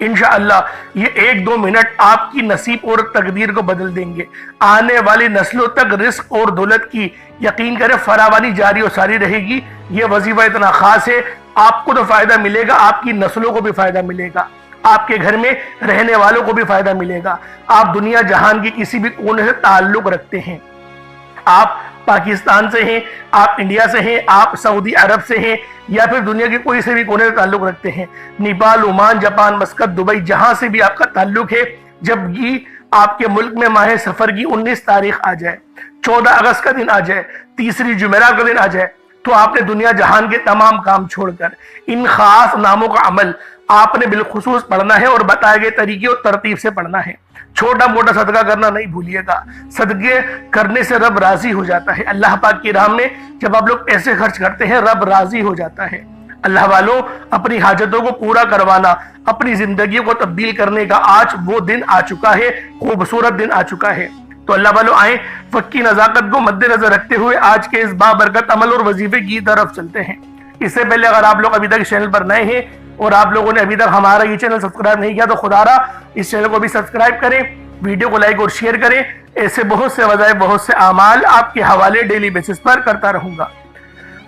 انشاءاللہ یہ 1-2 منٹ آپ کی نصیب اور تقدیر کو بدل دیں گے۔ آنے والی نسلوں تک رزق اور دولت کی یقین کریں فراوانی جاری و ساری رہے گی۔ یہ وظیفہ اتنا خاص ہے، آپ کو تو فائدہ ملے گا، آپ کی نسلوں کو بھی فائدہ ملے گا، آپ کے گھر میں رہنے والوں کو بھی فائدہ ملے گا۔ آپ دنیا جہان کی کسی بھی کونے سے تعلق رکھتے ہیں، آپ پاکستان سے ہیں، آپ انڈیا سے ہیں، آپ سعودی عرب سے ہیں، یا پھر دنیا کے کوئی سے بھی کونے سے تعلق رکھتے ہیں، Nepal, Oman, Japan, Muscat, Dubai, جہاں سے بھی آپ کا تعلق ہے، جب یہ آپ کے ملک میں ماہ سفر کی 19 تاریخ آ جائے، 14 اگست کا دن آ جائے، تیسری جمعرات کا دن آ جائے، تو آپ نے دنیا جہان کے تمام کام چھوڑ کر ان خاص ناموں کا عمل آپ نے بالخصوص پڑھنا ہے، اور بتائے گئے طریقے اور ترتیب سے پڑھنا ہے۔ چھوٹا موٹا صدقہ کرنا نہیں بھولیے گا، صدقے کرنے سے رب راضی ہو جاتا ہے۔ اللہ پاک کی راہ میں جب آپ لوگ پیسے خرچ کرتے ہیں رب راضی ہو جاتا ہے۔ اللہ والوں، اپنی حاجتوں کو پورا کروانا، اپنی زندگی کو تبدیل کرنے کا آج وہ دن آ چکا ہے، خوبصورت دن آ چکا ہے۔ تو اللہ والوں آئیں وقت کی نزاکت کو مد نظر رکھتے ہوئے آج کے اس بابرکت عمل اور وظیفے کی طرف چلتے ہیں۔ اس سے پہلے اگر آپ لوگ ابھی تک اس چینل پر نئے ہیں اور آپ لوگوں نے ابھی تک ہمارا یہ چینل سبسکرائب نہیں کیا تو خدا را اس چینل کو بھی سبسکرائب کریں، ویڈیو کو لائک اور شیئر کریں۔ ایسے بہت سے وظائف، بہت سے اعمال آپ کے حوالے ڈیلی بیسس پر کرتا رہوں گا۔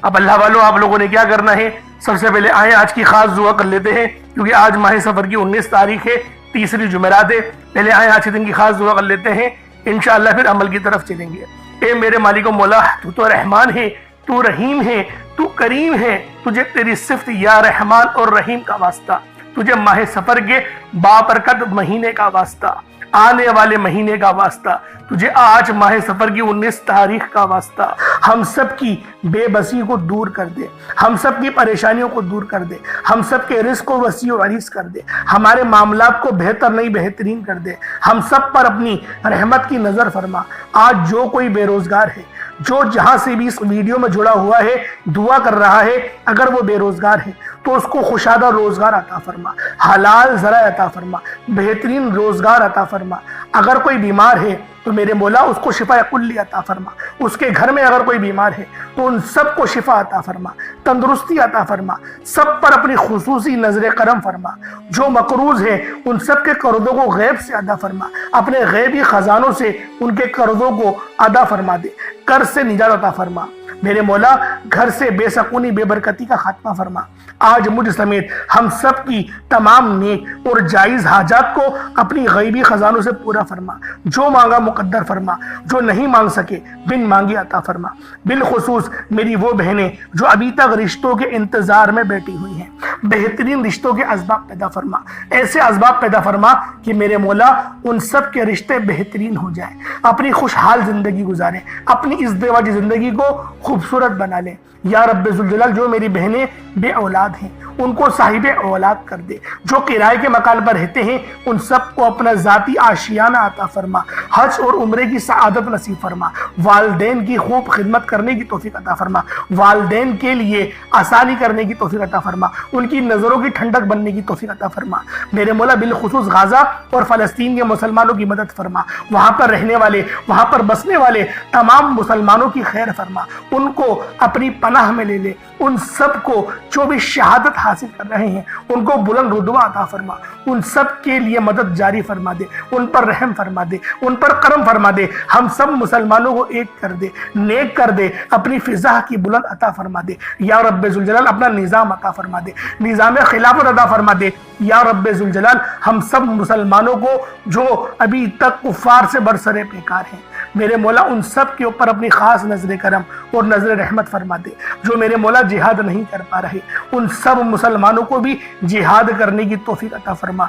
اب اللہ والوں آپ لوگوں نے کیا کرنا ہے، سب سے پہلے آئیں آج کی خاص دعا کر لیتے ہیں، کیونکہ آج ماہ سفر کی 19 تاریخ ہے، تیسری جمعرات ہے۔ پہلے آئیں آج کے دن کی خاص دعا کر لیتے ہیں، انشاءاللہ پھر عمل کی طرف چلیں گے۔ اے میرے مالک و مولا، تو تو رحمان ہے، تو رحیم ہے، تو کریم ہے، تجھے تیری صفت یا رحمان اور رحیم کا واسطہ، تجھے ماہ سفر کے بابرکت مہینے کا واسطہ، آنے والے مہینے کا واسطہ، تجھے آج ماہ سفر کی 19 تاریخ کا واسطہ، ہم سب کی بے بسی کو دور کر دے، ہم سب کی پریشانیوں کو دور کر دے، ہم سب کے رزق کو وسیع و عریض کر دے، ہمارے معاملات کو بہتر نہیں بہترین کر دے، ہم سب پر اپنی رحمت کی نظر فرما۔ آج جو کوئی بے روزگار ہے، جو جہاں سے بھی اس ویڈیو میں جڑا ہوا ہے دعا کر رہا ہے، اگر وہ بے روزگار ہے تو اس کو خوشادہ روزگار عطا فرما، حلال ذرائع عطا فرما، بہترین روزگار عطا فرما۔ اگر کوئی بیمار ہے تو میرے مولا اس کو شفا کلی عطا فرما، اس کے گھر میں اگر کوئی بیمار ہے تو ان سب کو شفا عطا فرما، تندرستی عطا فرما، سب پر اپنی خصوصی نظر کرم فرما۔ جو مقروض ہے ان سب کے قرضوں کو غیب سے ادا فرما، اپنے غیبی خزانوں سے ان کے قرضوں کو ادا فرما دے، قرض سے نجات عطا فرما۔ میرے مولا گھر سے بے سکونی بے برکتی کا خاتمہ فرما۔ آج مجھ سمیت ہم سب کی تمام نیک اور جائز حاجات کو اپنی غیبی خزانوں سے پورا فرما، جو مانگا مقدر فرما، جو نہیں مانگ سکے بن مانگے عطا فرما۔ بالخصوص میری وہ بہنیں جو ابھی تک رشتوں کے انتظار میں بیٹھی ہوئی ہیں، بہترین رشتوں کے اسباب پیدا فرما، ایسے اسباب پیدا فرما کہ میرے مولا ان سب کے رشتے بہترین ہو جائیں، اپنی خوشحال زندگی گزاریں، اپنی ازدواجی زندگی کو خوبصورت بنا لیں۔ یا رب ذوالجلال جو میری بہنیں بے اولاد ہیں ان کو صاحب اولاد کر دے، جو کرائے کے مکان پر رہتے ہیں ان سب کو اپنا ذاتی آشیانہ عطا فرما، حج اور عمرے کی سعادت نصیب فرما، والدین کی خوب خدمت کرنے کی توفیق عطا فرما، والدین کے لیے آسانی کرنے کی توفیق عطا فرما، ان کی نظروں کی ٹھنڈک بننے کی توفیق عطا فرما۔ میرے مولا بالخصوص غزہ اور فلسطین کے مسلمانوں کی مدد فرما، وہاں پر رہنے والے، وہاں پر بسنے والے تمام مسلمانوں کی خیر فرما، ان کو اپنی پناہ میں لے لے، ان سب کو جو بھی شہادت حاصل کر رہے ہیں ان کو بلند رتبہ عطا فرما، ان سب کے لیے مدد جاری فرما دے، ان پر رحم فرما دے، ان پر کرم فرما دے، ہم سب مسلمانوں کو ایک کر دے، نیک کر دے، اپنی فضا کی بلند عطا فرما دے۔ یا رب ذوالجلال اپنا نظام عطا فرما دے، نظام خلافت عطا فرما دے۔ یا رب ذوالجلال ہم سب مسلمانوں کو جو ابھی تک کفار سے برسر پیکار ہیں میرے مولا ان سب کے اوپر اپنی خاص نظر کرم اور نظر رحمت فرما دے۔ جو میرے مولا جہاد نہیں کر پا رہے ان سب مسلمانوں کو بھی جہاد کرنے کی توفیق عطا فرما،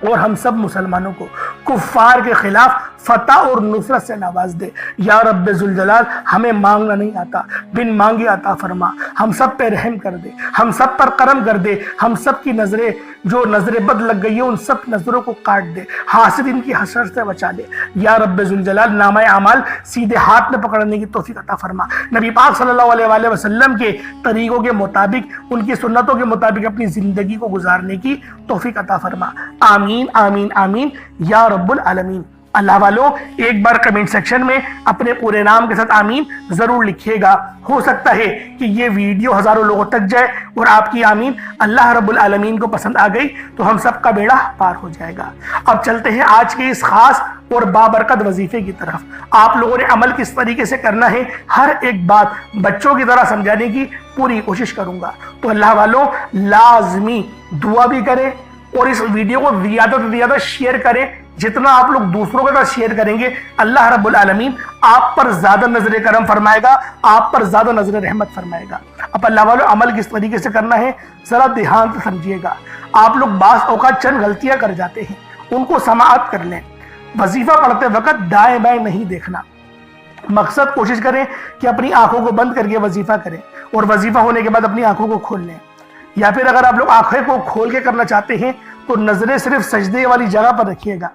اور ہم سب مسلمانوں کو کفار کے خلاف فتح اور نصرت سے نواز دے۔ یا رب ذوالجلال ہمیں مانگنا نہیں آتا، بن مانگے عطا فرما، ہم سب پہ رحم کر دے، ہم سب پر کرم کر دے، ہم سب کی نظریں جو نظر بد لگ گئی ہے ان سب نظروں کو کاٹ دے، حاسد ان کی حسرت سے بچا دے۔ یا رب ذوالجلال نامہ اعمال سیدھے ہاتھ میں پکڑنے کی توفیق عطا فرما، نبی پاک صلی اللہ علیہ وآلہ وسلم کے طریقوں کے مطابق، ان کی سنتوں کے مطابق اپنی زندگی کو گزارنے کی توفیق عطا فرما۔ آمین آمین آمین یا رب العالمین۔ اللہ والوں ایک بار کمنٹ سیکشن میں اپنے پورے نام کے ساتھ آمین ضرور لکھیے گا. ہو سکتا ہے کہ یہ ویڈیو ہزاروں لوگوں تک جائے اور آپ کی آمین اللہ رب العالمین کو پسند آ گئی تو ہم سب کا بیڑا پار ہو جائے گا. اب چلتے ہیں آج کے اس خاص اور بابرکت وظیفے کی طرف. آپ لوگوں نے عمل کس طریقے سے کرنا ہے ہر ایک بات بچوں کی طرح سمجھانے کی پوری کوشش کروں گا. تو اللہ والوں لازمی دعا بھی کریں اور اس ویڈیو کو زیادہ سے زیادہ شیئر کریں. جتنا آپ لوگ دوسروں کے ساتھ شیئر کریں گے اللہ رب العالمین آپ پر زیادہ نظر کرم فرمائے گا, آپ پر زیادہ نظر رحمت فرمائے گا. اب اللہ والوں عمل کس طریقے سے کرنا ہے ذرا دھیان سے سمجھیے گا. آپ لوگ بعض اوقات چند غلطیاں کر جاتے ہیں, ان کو سماعت کر لیں. وظیفہ پڑھتے وقت دائیں بائیں نہیں دیکھنا. مقصد کوشش کریں کہ اپنی آنکھوں کو بند کر کے وظیفہ کریں اور وظیفہ ہونے کے بعد اپنی آنکھوں کو کھول لیں. یا پھر اگر آپ لوگ آنکھیں کو کھول کے کرنا چاہتے ہیں تو نظریں صرف سجدے والی جگہ پر رکھیے گا.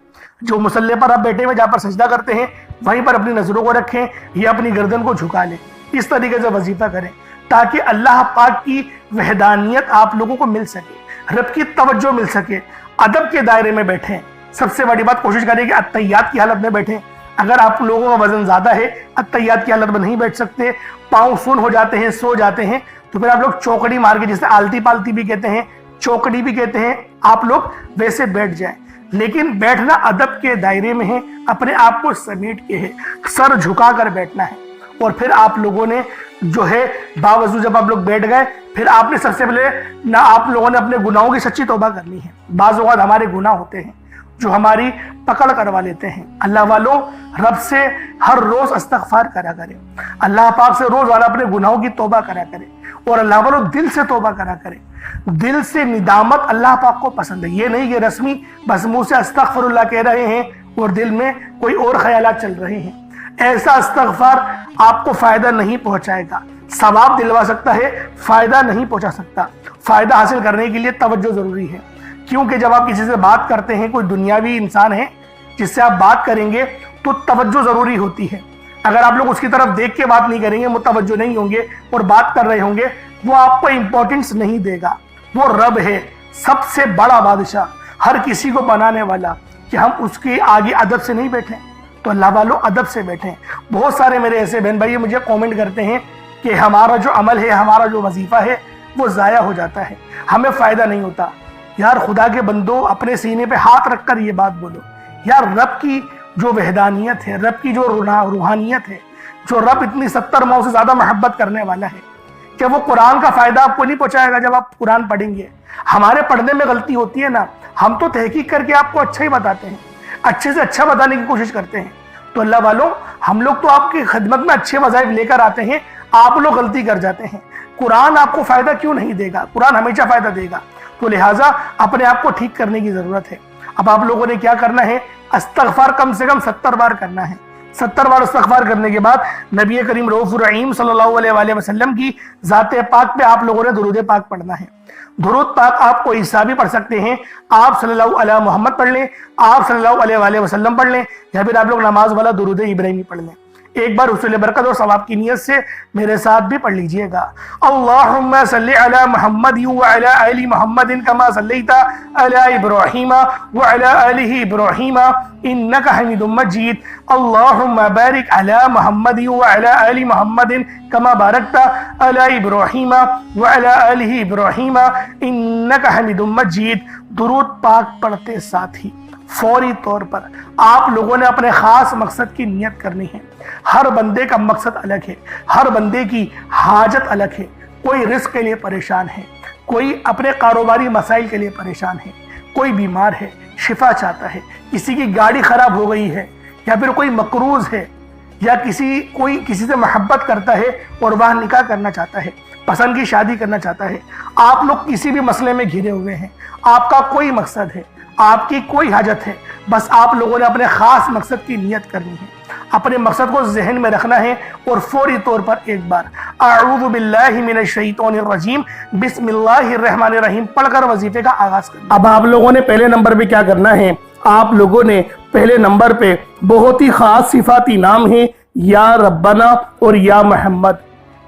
جو مصلی پر آپ بیٹھے ہوئے جہاں پر سجدہ کرتے ہیں وہیں پر اپنی نظروں کو رکھیں یا اپنی گردن کو جھکا لیں. اس طریقے سے وظیفہ کریں تاکہ اللہ پاک کی وحدانیت آپ لوگوں کو مل سکے, رب کی توجہ مل سکے. ادب کے دائرے میں بیٹھیں. سب سے بڑی بات کوشش کریں کہ اتحیات کی حالت میں بیٹھیں. اگر آپ لوگوں کا وزن زیادہ ہے اتحیات کی حالت میں نہیں بیٹھ سکتے, پاؤں سن ہو جاتے ہیں, سو جاتے ہیں, تو پھر آپ لوگ چوکڑی مار کے, جسے آلتی پالتی بھی کہتے ہیں, چوکڑی بھی کہتے ہیں, آپ لوگ ویسے بیٹھ جائیں. لیکن بیٹھنا ادب کے دائرے میں ہے, اپنے آپ کو سمیٹ کے ہے, سر جھکا کر بیٹھنا ہے. اور پھر آپ لوگوں نے جو ہے باوضو جب آپ لوگ بیٹھ گئے پھر آپ نے سب سے پہلے نہ آپ لوگوں نے اپنے گناہوں کی سچی توبہ کرنی ہے. بعض اوقات ہمارے گناہ ہوتے ہیں جو ہماری پکڑ کروا لیتے ہیں. اللہ والوں رب سے ہر روز استغفار کرا کرے, اللہ پاک سے روز والا اپنے گناہوں کی توبہ کرا کرے اور اللہ والوں دل سے توبہ کرا کرے. دل سے ندامت اللہ پاک کو پسند ہے. یہ نہیں کہ رسمی بس منہ سے استغفر اللہ کہہ رہے ہیں اور دل میں کوئی اور خیالات چل رہے ہیں. ایسا استغفار آپ کو فائدہ نہیں پہنچائے گا. ثواب دلوا سکتا ہے, فائدہ نہیں پہنچا سکتا. فائدہ حاصل کرنے کے لیے توجہ ضروری ہے, کیونکہ جب آپ کسی سے بات کرتے ہیں, کوئی دنیاوی انسان ہے جس سے آپ بات کریں گے تو توجہ ضروری ہوتی ہے. اگر آپ لوگ اس کی طرف دیکھ کے بات نہیں کریں گے, متوجہ نہیں ہوں گے اور بات کر رہے ہوں گے, وہ آپ کو امپورٹنس نہیں دے گا. وہ رب ہے, سب سے بڑا بادشاہ, ہر کسی کو بنانے والا, کہ ہم اس کے آگے ادب سے نہیں بیٹھیں. تو اللہ والوں ادب سے بیٹھیں. بہت سارے میرے ایسے بہن بھائی مجھے کومنٹ کرتے ہیں کہ ہمارا جو عمل ہے, ہمارا جو وظیفہ ہے وہ ضائع ہو جاتا ہے, ہمیں فائدہ نہیں ہوتا. یار خدا کے بندو, اپنے سینے پہ ہاتھ رکھ کر یہ بات بولو. یار رب کی جو وحدانیت ہے, رب کی جو روحانیت ہے, جو رب اتنی 70 ماؤں سے زیادہ محبت کرنے والا ہے, کہ وہ قرآن کا فائدہ آپ کو نہیں پہنچائے گا جب آپ قرآن پڑھیں گے. ہمارے پڑھنے میں غلطی ہوتی ہے نا, ہم تو تحقیق کر کے آپ کو اچھا ہی بتاتے ہیں, اچھے سے اچھا بتانے کی کوشش کرتے ہیں. تو اللہ والوں ہم لوگ تو آپ کی خدمت میں اچھے وظائف لے کر آتے ہیں, آپ لوگ غلطی کر جاتے ہیں. قرآن آپ کو فائدہ کیوں نہیں دے گا؟ قرآن ہمیشہ فائدہ دے گا. تو لہٰذا اپنے آپ کو ٹھیک کرنے کی ضرورت ہے. اب آپ لوگوں نے کیا کرنا ہے, استغفار کم سے کم 70 بار کرنا ہے. 70 بار استغفار کرنے کے بعد نبی کریم رؤوف الرحیم صلی اللہ علیہ وآلہ وسلم کی ذات پاک پہ آپ لوگوں نے درود پاک پڑھنا ہے. درود پاک آپ کو عیسیٰ بھی پڑھ سکتے ہیں, آپ صلی اللہ علیہ محمد پڑھ لیں, آپ صلی اللہ علیہ وآلہ وسلم پڑھ لیں, یا پھر آپ لوگ نماز والا درود ابراہیمی پڑھ لیں. ایک بار حصول برکت اور ثواب کی نیت سے میرے ساتھ بھی پڑھ لیجئے گا. اللہم صلی علی محمد وعلی آل محمد کما صلیت علی ابراہیم وعلی آل ابراہیم انک حمید مجید. اللہم بارک علی محمد وعلی آل محمد کما بارکت علی ابراہیم وعلی آل ابراہیم انک حمید مجید. درود پاک پڑھتے ساتھ ہی فوری طور پر آپ لوگوں نے اپنے خاص مقصد کی نیت کرنی ہے. ہر بندے کا مقصد الگ ہے, ہر بندے کی حاجت الگ ہے. کوئی رزق کے لیے پریشان ہے, کوئی اپنے کاروباری مسائل کے لیے پریشان ہے, کوئی بیمار ہے شفا چاہتا ہے, کسی کی گاڑی خراب ہو گئی ہے, یا پھر کوئی مقروض ہے, یا کوئی کسی سے محبت کرتا ہے اور وہ نکاح کرنا چاہتا ہے, پسند کی شادی کرنا چاہتا ہے. آپ لوگ کسی بھی مسئلے میں گھرے ہوئے ہیں, آپ کا کوئی مقصد ہے, آپ کی کوئی حاجت ہے, بس آپ لوگوں نے اپنے خاص مقصد کی نیت کرنی ہے, اپنے مقصد کو ذہن میں رکھنا ہے اور فوری طور پر ایک بار اعوذ باللہ من الشیطان الرجیم بسم اللہ الرحمن الرحیم پڑھ کر وظیفے کا آغاز کرنا. اب آپ لوگوں نے پہلے نمبر پہ کیا کرنا ہے, آپ لوگوں نے پہلے نمبر پہ بہت ہی خاص صفاتی نام ہیں یا ربنا اور یا محمد.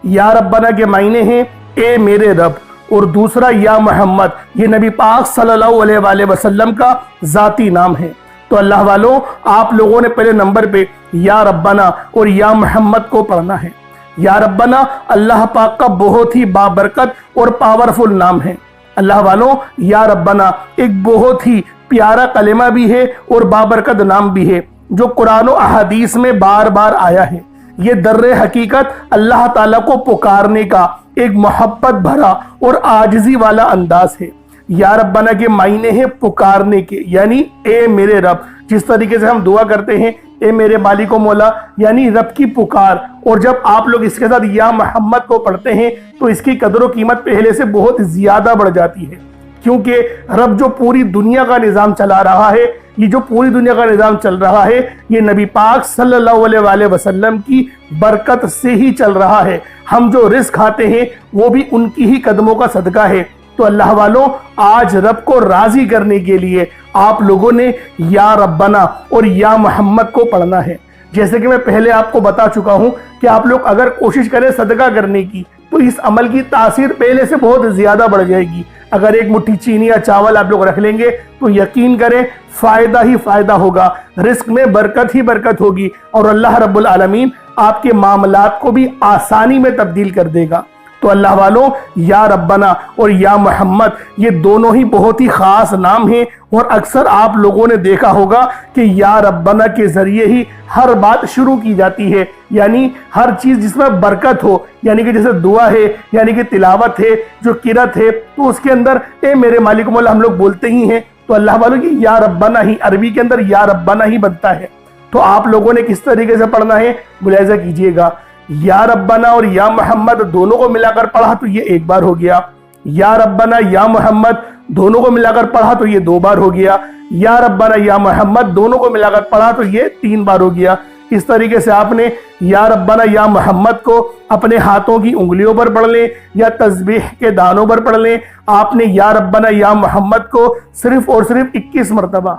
یا ربنا کے معنی ہیں اے میرے رب, اور دوسرا یا محمد یہ نبی پاک صلی اللہ علیہ وآلہ وسلم کا ذاتی نام ہے. تو تو اللہ والوں آپ لوگوں نے پہلے نمبر پہ یا ربنا اور یا محمد کو پڑھنا ہے۔ یا ربنا اللہ پاک کا بہت ہی بابرکت اور پاورفل نام ہے۔ اللہ والوں یا ربنا ایک بہت ہی پیارا کلمہ بھی ہے اور بابرکت نام بھی ہے جو قرآن و احادیث میں بار بار آیا ہے۔ یہ در حقیقت اللہ تعالیٰ کو پکارنے کا ایک محبت بھرا اور عاجزی والا انداز ہے۔ یا ربنا کے معنی ہے پکارنے کے، یعنی اے میرے رب، جس طریقے سے ہم دعا کرتے ہیں اے میرے مالک و مولا، یعنی رب کی پکار۔ اور جب آپ لوگ اس کے ساتھ یا محمد کو پڑھتے ہیں تو اس کی قدر و قیمت پہلے سے بہت زیادہ بڑھ جاتی ہے، کیونکہ رب جو پوری دنیا کا نظام چلا رہا ہے، یہ جو پوری دنیا کا نظام چل رہا ہے، یہ نبی پاک صلی اللہ علیہ وآلہ وسلم کی برکت سے ہی چل رہا ہے۔ ہم جو رزق کھاتے ہیں وہ بھی ان کی ہی قدموں کا صدقہ ہے۔ تو اللہ والوں آج رب کو راضی کرنے کے لیے آپ لوگوں نے یا ربنا اور یا محمد کو پڑھنا ہے۔ جیسے کہ میں پہلے آپ کو بتا چکا ہوں کہ آپ لوگ اگر کوشش کریں صدقہ کرنے کی تو اس عمل کی تاثیر پہلے سے بہت زیادہ بڑھ جائے گی۔ اگر ایک مٹھی چینی یا چاول آپ لوگ رکھ لیں گے تو یقین کریں فائدہ ہی فائدہ ہوگا، رزق میں برکت ہی برکت ہوگی، اور اللہ رب العالمین آپ کے معاملات کو بھی آسانی میں تبدیل کر دے گا۔ تو اللہ والوں یا ربنا اور یا محمد یہ دونوں ہی بہت ہی خاص نام ہیں، اور اکثر آپ لوگوں نے دیکھا ہوگا کہ یا ربنا کے ذریعے ہی ہر بات شروع کی جاتی ہے، یعنی ہر چیز جس میں برکت ہو، یعنی کہ جیسے دعا ہے، یعنی کہ تلاوت ہے، جو قرات ہے، تو اس کے اندر اے میرے مالک مولا ہم لوگ بولتے ہی ہیں۔ تو اللہ والوں کی یا ربنا ہی عربی کے اندر یا ربنا ہی بنتا ہے۔ تو آپ لوگوں نے کس طریقے سے پڑھنا ہے ملاحظہ کیجئے گا۔ یا ربنا اور یا محمد دونوں کو ملا کر پڑھا تو یہ ایک بار ہو گیا، یا ربنا یا محمد دونوں کو ملا کر پڑھا تو یہ دو بار ہو گیا، یا ربنا یا محمد دونوں کو ملا کر پڑھا تو یہ تین بار ہو گیا۔ اس طریقے سے آپ نے یا ربنا یا محمد کو اپنے ہاتھوں کی انگلیوں پر پڑھ لیں یا تسبیح کے دانوں پر پڑھ لیں۔ آپ نے یا ربنا یا محمد کو صرف اور صرف 21 مرتبہ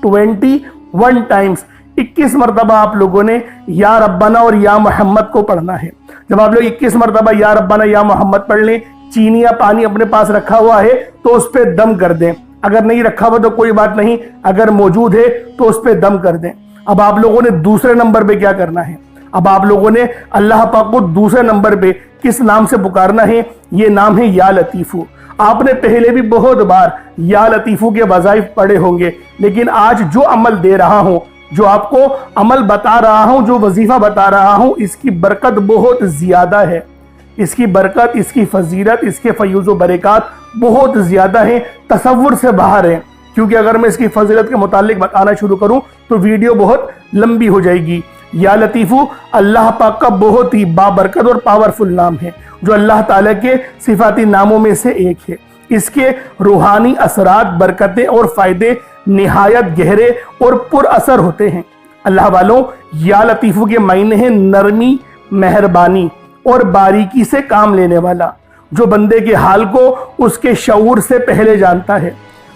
21 ٹائمز 21 مرتبہ آپ لوگوں نے یا ربنا اور یا محمد کو پڑھنا ہے۔ جب آپ لوگ 21 مرتبہ یا ربنا یا محمد پڑھ لیں، چینی یا پانی اپنے پاس رکھا ہوا ہے تو اس پہ دم کر دیں، اگر نہیں رکھا ہوا تو کوئی بات نہیں، اگر موجود ہے تو اس پہ دم کر دیں۔ اب آپ لوگوں نے دوسرے نمبر پہ کیا کرنا ہے؟ اب آپ لوگوں نے اللہ پاک کو دوسرے نمبر پہ کس نام سے پکارنا ہے؟ یہ نام ہے یا لطیفو۔ آپ نے پہلے بھی بہت بار یا لطیفو کے وظائف پڑھے ہوں گے، لیکن آج جو عمل دے رہا ہوں، جو آپ کو عمل بتا رہا ہوں، جو وظیفہ بتا رہا ہوں، اس کی برکت بہت زیادہ ہے، اس کی برکت، اس کی فضیلت، اس کے فیوز و برکات بہت زیادہ ہیں، تصور سے باہر ہیں۔ کیونکہ اگر میں اس کی فضیلت کے متعلق بتانا شروع کروں تو ویڈیو بہت لمبی ہو جائے گی۔ یا لطیفو اللہ پاک کا بہت ہی بابرکت اور پاورفل نام ہے، جو اللہ تعالیٰ کے صفاتی ناموں میں سے ایک ہے۔ اس کے روحانی اثرات، برکتیں اور فائدے نہایت گہرے اور پر اثر ہوتے ہیں۔ اللہ والوں یا لطیفو کے معنی ہیں نرمی، مہربانی اور باریکی سے کام لینے والا، جو بندے کے حال کو اس کے شعور سے پہلے جانتا ہے،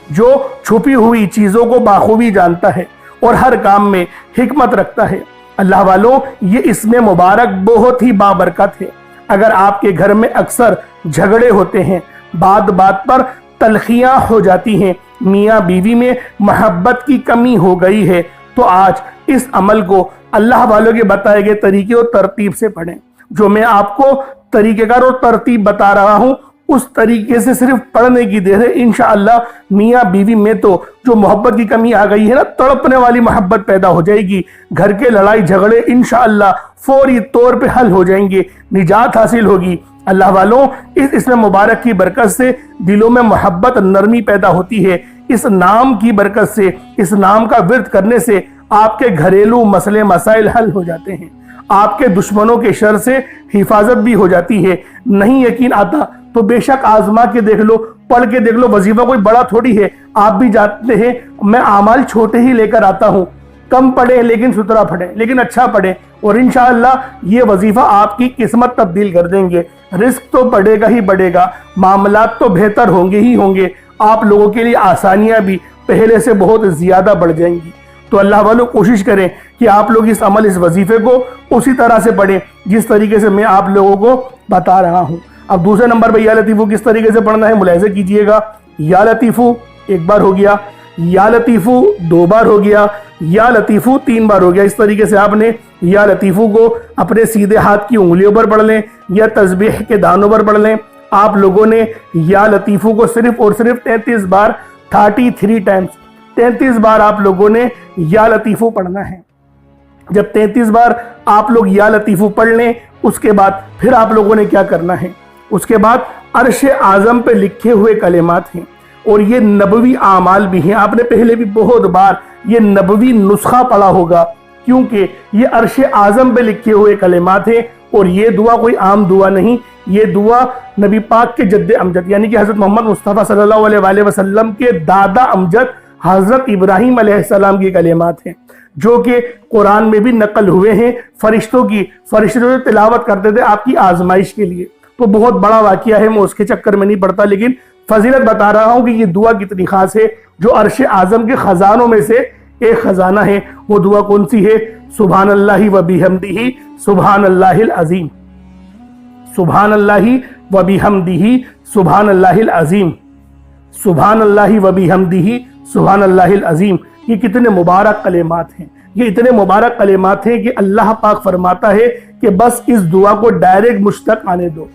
جو چھپی ہوئی چیزوں کو بخوبی جانتا ہے اور ہر کام میں حکمت رکھتا ہے۔ اللہ والوں یہ اسم مبارک بہت ہی بابرکت ہے۔ اگر آپ کے گھر میں اکثر جھگڑے ہوتے ہیں، بات بات پر تلخیاں ہو جاتی ہیں، میاں بیوی میں محبت کی کمی ہو گئی ہے، تو آج اس عمل کو اللہ والوں کے بتائے گئے طریقے اور ترتیب سے پڑھیں۔ جو میں آپ کو طریقہ کار اور ترتیب بتا رہا ہوں، اس طریقے سے صرف پڑھنے کی دیر ہے، انشاءاللہ میاں بیوی میں تو جو محبت کی کمی آ گئی ہے نا، تڑپنے والی محبت پیدا ہو جائے گی، گھر کے لڑائی جھگڑے انشاءاللہ فوری طور پہ حل ہو جائیں گے، نجات حاصل ہوگی۔ اللہ والوں اس اسم مبارک کی برکت سے دلوں میں محبت، نرمی پیدا ہوتی ہے۔ اس نام کی برکت سے، اس نام کا ورد کرنے سے آپ کے گھریلو مسئلے مسائل حل ہو جاتے ہیں، آپ کے دشمنوں کے شر سے حفاظت بھی ہو جاتی ہے۔ نہیں یقین آتا تو بے شک آزما کے دیکھ لو، پڑھ کے دیکھ لو، وظیفہ کوئی بڑا تھوڑی ہے۔ آپ بھی جانتے ہیں میں اعمال چھوٹے ہی لے کر آتا ہوں، کم پڑھیں لیکن ستھرا پڑھیں، لیکن اچھا پڑھیں، اور انشاءاللہ یہ وظیفہ آپ کی قسمت تبدیل کر دیں گے۔ رزق تو بڑھے گا ہی بڑھے گا، معاملات تو بہتر ہوں گے ہی ہوں گے، آپ لوگوں کے لیے آسانیاں بھی پہلے سے بہت زیادہ بڑھ جائیں گی۔ تو اللہ والوں کوشش کریں کہ آپ لوگ اس عمل، اس وظیفے کو اسی طرح سے پڑھیں جس طریقے سے میں آپ لوگوں کو بتا رہا ہوں۔ اب دوسرے نمبر پہ یا لطیفو کس طریقے سے پڑھنا ہے ملاحظہ کیجئے گا۔ یا لطیفو ایک بار ہو گیا، یا لطیفو 2 بار ہو گیا، یا لطیفو 3 بار ہو گیا۔ اس طریقے سے آپ نے یا لطیفو کو اپنے سیدھے ہاتھ کی انگلیوں پر پڑھ لیں یا تسبیح کے دانوں پر پڑھ لیں۔ آپ لوگوں نے یا لطیفو کو صرف اور صرف 33 بار 33 ٹائمز 33 بار آپ لوگوں نے یا لطیفو پڑھنا ہے۔ جب 33 بار آپ لوگ یا لطیفو پڑھ لیں، اس کے بعد پھر آپ لوگوں نے کیا کرنا ہے؟ اس کے بعد عرش اعظم پہ لکھے ہوئے کلمات ہیں اور یہ نبوی اعمال بھی ہیں۔ آپ نے پہلے بھی بہت بار یہ نبوی نسخہ پڑھا ہوگا، کیونکہ یہ عرش اعظم پہ لکھے ہوئے کلمات ہیں اور یہ دعا کوئی عام دعا نہیں، یہ دعا نبی پاک کے جد امجد یعنی کہ حضرت محمد مصطفیٰ صلی اللہ علیہ وآلہ وسلم کے دادا امجد حضرت ابراہیم علیہ السلام کی کلمات ہیں، جو کہ قرآن میں بھی نقل ہوئے ہیں فرشتوں کی۔ فرشتے جو تلاوت کرتے تھے آپ کی آزمائش کے لیے، تو بہت بڑا واقعہ ہے، میں اس کے چکر میں نہیں پڑتا، لیکن فضیلت بتا رہا ہوں کہ یہ دعا کتنی خاص ہے۔ جو عرش اعظم کے خزانوں میں سے ایک خزانہ ہے، وہ دعا کون سی ہے؟ سبحان اللہ و بحمدہ سبحان اللہ العظیم، سبحان اللہ و بحمدہ سبحان اللہ العظیم، سبحان اللہ و بحمدہ سبحان اللہ العظیم۔ یہ کتنے مبارک کلمات ہیں، یہ اتنے مبارک کلمات ہیں کہ اللہ پاک فرماتا ہے کہ بس اس دعا کو ڈائریکٹ مجھ تک آنے دو،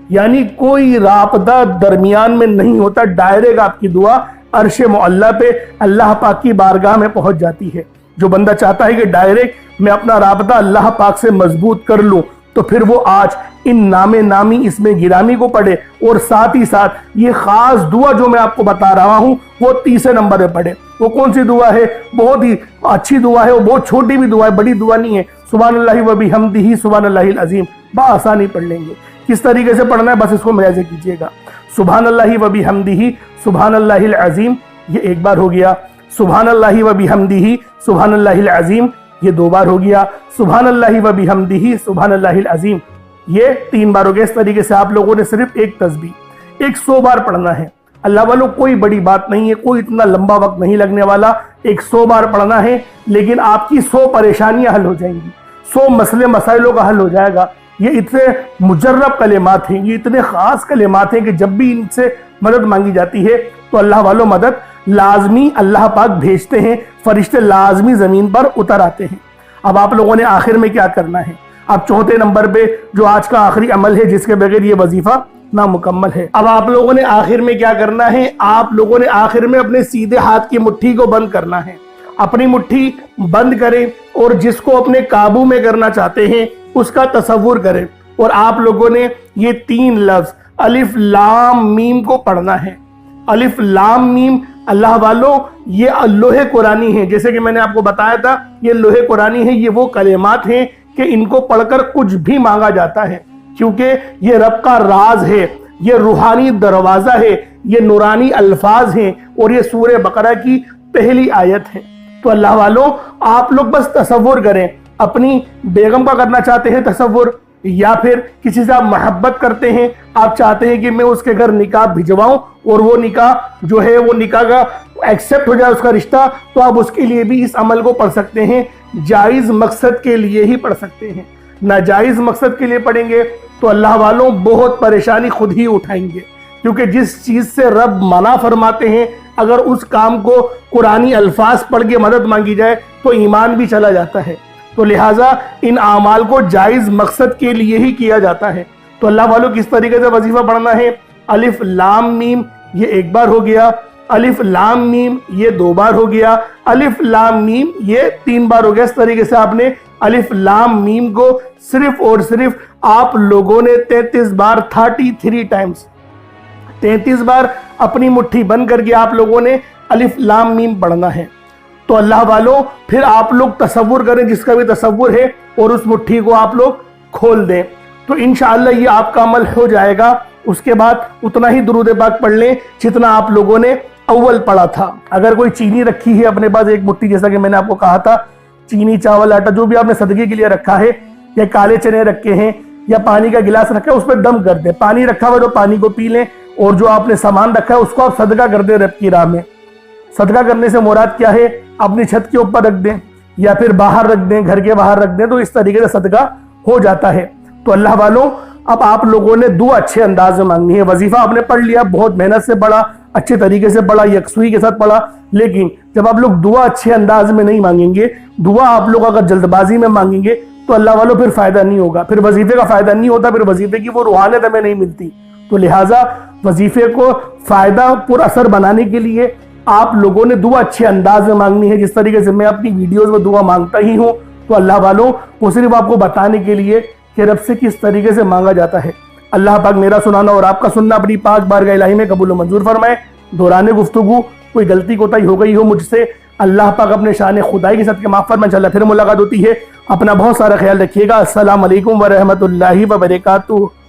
یعنی کوئی رابطہ درمیان میں نہیں ہوتا، ڈائریکٹ آپ کی دعا عرش معلی پہ اللہ پاک کی بارگاہ میں پہنچ جاتی ہے۔ جو بندہ چاہتا ہے کہ ڈائریکٹ میں اپنا رابطہ اللہ پاک سے مضبوط کر لوں، تو پھر وہ آج ان نام نامی اس میں گرامی کو پڑھے اور ساتھ ہی ساتھ یہ خاص دعا جو میں آپ کو بتا رہا ہوں وہ 30 نمبر پہ پڑھے۔ وہ کون سی دعا ہے؟ بہت ہی اچھی دعا ہے، وہ بہت چھوٹی بھی دعا ہے، بڑی دعا نہیں ہے۔ سبحان اللہ و بحمدہ سبحان اللہ العظیم بآسانی پڑھ لیں گے۔ کس طریقے سے پڑھنا ہے بس اس کو ملاحظہ کیجئے گا۔ سبحان اللہ و بحمدہ سبحان اللہ العظیم، یہ 1 بار ہو گیا۔ سبحان اللہ و بحمدہ سبحان اللہ العظیم، یہ 2 بار ہو گیا۔ سبحان اللہ و بحمدہ سبحان اللہ العظیم، یہ 3 بار ہو گیا۔ اس طریقے سے آپ لوگوں نے صرف ایک تسبیح 100 بار پڑھنا ہے۔ اللہ والوں کوئی بڑی بات نہیں ہے، کوئی اتنا لمبا وقت نہیں لگنے والا، 100 بار پڑھنا ہے، لیکن آپ کی 100 پریشانیاں حل ہو جائیں گی، 100 مسئلے مسائلوں کا حل ہو جائے گا۔ یہ اتنے مجرب کلمات ہیں، یہ اتنے خاص کلمات ہیں کہ جب بھی ان سے مدد مانگی جاتی ہے تو اللہ والوں مدد لازمی اللہ پاک بھیجتے ہیں، فرشتے لازمی زمین پر اتر آتے ہیں۔ اب آپ لوگوں نے آخر میں کیا کرنا ہے؟ اب 4تھے نمبر پہ جو آج کا آخری عمل ہے جس کے بغیر یہ وظیفہ نامکمل ہے، اب آپ لوگوں نے آخر میں کیا کرنا ہے؟ آپ لوگوں نے آخر میں اپنے سیدھے ہاتھ کی مٹھی کو بند کرنا ہے۔ اپنی مٹھی بند کریں اور جس کو اپنے قابو میں کرنا چاہتے ہیں اس کا تصور کریں، اور آپ لوگوں نے یہ 3 لفظ الف لام میم کو پڑھنا ہے۔ الف لام میم اللہ والوں یہ لوح قرآنی ہے، جیسے کہ میں نے آپ کو بتایا تھا یہ لوح قرآنی ہے، یہ وہ کلمات ہیں کہ ان کو پڑھ کر کچھ بھی مانگا جاتا ہے، کیونکہ یہ رب کا راز ہے، یہ روحانی دروازہ ہے، یہ نورانی الفاظ ہیں اور یہ سورہ بقرہ کی پہلی آیت ہے۔ تو اللہ والوں آپ لوگ بس تصور کریں، اپنی بیگم کا کرنا چاہتے ہیں تصور، یا پھر کسی سے آپ محبت کرتے ہیں، آپ چاہتے ہیں کہ میں اس کے گھر نکاح بھجواؤں اور وہ نکاح جو ہے وہ نکاح کا ایکسیپٹ ہو جائے اس کا رشتہ، تو آپ اس کے لیے بھی اس عمل کو پڑھ سکتے ہیں۔ جائز مقصد کے لیے ہی پڑھ سکتے ہیں، ناجائز مقصد کے لیے پڑھیں گے تو اللہ والوں بہت پریشانی خود ہی اٹھائیں گے، کیونکہ جس چیز سے رب منع فرماتے ہیں اگر اس کام کو قرآنی الفاظ پڑھ کے مدد مانگی جائے تو ایمان بھی چلا جاتا ہے۔ تو لہٰذا ان اعمال کو جائز مقصد کے لیے ہی کیا جاتا ہے۔ تو اللہ والوں کس طریقے سے وظیفہ پڑھنا ہے؟ الف لام میم یہ 1 بار ہو گیا، الف لام میم یہ 2 بار ہو گیا، الف لام میم یہ 3 بار ہو گیا۔ اس طریقے سے آپ نے الف لام میم کو صرف اور صرف آپ لوگوں نے 33 بار 33 ٹائمز 33 بار اپنی مٹھی بند کر کے آپ لوگوں نے الف لام میم پڑھنا ہے۔ تو اللہ والوں پھر آپ لوگ تصور کریں جس کا بھی تصور ہے اور اس مٹھی کو آپ لوگ کھول دیں، تو انشاءاللہ یہ آپ کا عمل ہو جائے گا۔ اس کے بعد اتنا ہی درود پاک پڑھ لیں جتنا آپ لوگوں نے اول پڑھا تھا۔ اگر کوئی چینی رکھی ہے اپنے پاس 1 مٹھی، جیسا کہ میں نے آپ کو کہا تھا، چینی چاول آٹا جو بھی آپ نے صدقے کے لیے رکھا ہے، یا کالے چنے رکھے ہیں یا پانی کا گلاس رکھا ہے، اس پہ دم کر دیں۔ پانی رکھا ہوا تو پانی کو پی لیں، اور جو آپ نے سامان رکھا ہے اس کو آپ صدقہ کر دیں رب کی راہ میں۔ صدقہ کرنے سے مراد کیا ہے؟ اپنی چھت کے اوپر رکھ دیں یا پھر باہر رکھ دیں، گھر کے باہر رکھ دیں، تو اس طریقے سے صدقہ ہو جاتا ہے۔ تو اللہ والوں اب آپ لوگوں نے دعا اچھے انداز میں مانگنی ہے۔ وظیفہ آپ نے پڑھ لیا، بہت محنت سے پڑھا، اچھے طریقے سے پڑھا، یکسوئی کے ساتھ پڑھا، لیکن جب آپ لوگ دعا اچھے انداز میں نہیں مانگیں گے، دعا آپ لوگ اگر جلد بازی میں مانگیں گے تو اللہ والوں پھر فائدہ نہیں ہوگا، پھر وظیفے کا فائدہ نہیں ہوتا، پھر وظیفے کی وہ روحانیت ہمیں نہیں ملتی۔ تو لہٰذا وظیفے کو فائدہ پر اثر بنانے کے لیے آپ لوگوں نے دعا اچھے انداز میں مانگنی ہے، جس طریقے سے میں اپنی ویڈیوز میں دعا مانگتا ہی ہوں۔ تو اللہ والوں وہ صرف آپ کو بتانے کے لیے کہ رب سے کس طریقے سے مانگا جاتا ہے۔ اللہ پاک میرا سنانا اور آپ کا سننا اپنی پاک بارگاہ الہی میں قبول و منظور فرمائے۔ دوران گفتگو کوئی غلطی کوتاہی ہو گئی ہو مجھ سے، اللہ پاک اپنے شان خدائی کے ساتھ کے معاف فرمائے۔ انشاءاللہ پھر ملاقات ہوتی ہے، اپنا بہت سارا خیال رکھیے گا۔ السلام علیکم ورحمۃ اللہ وبرکاتہ۔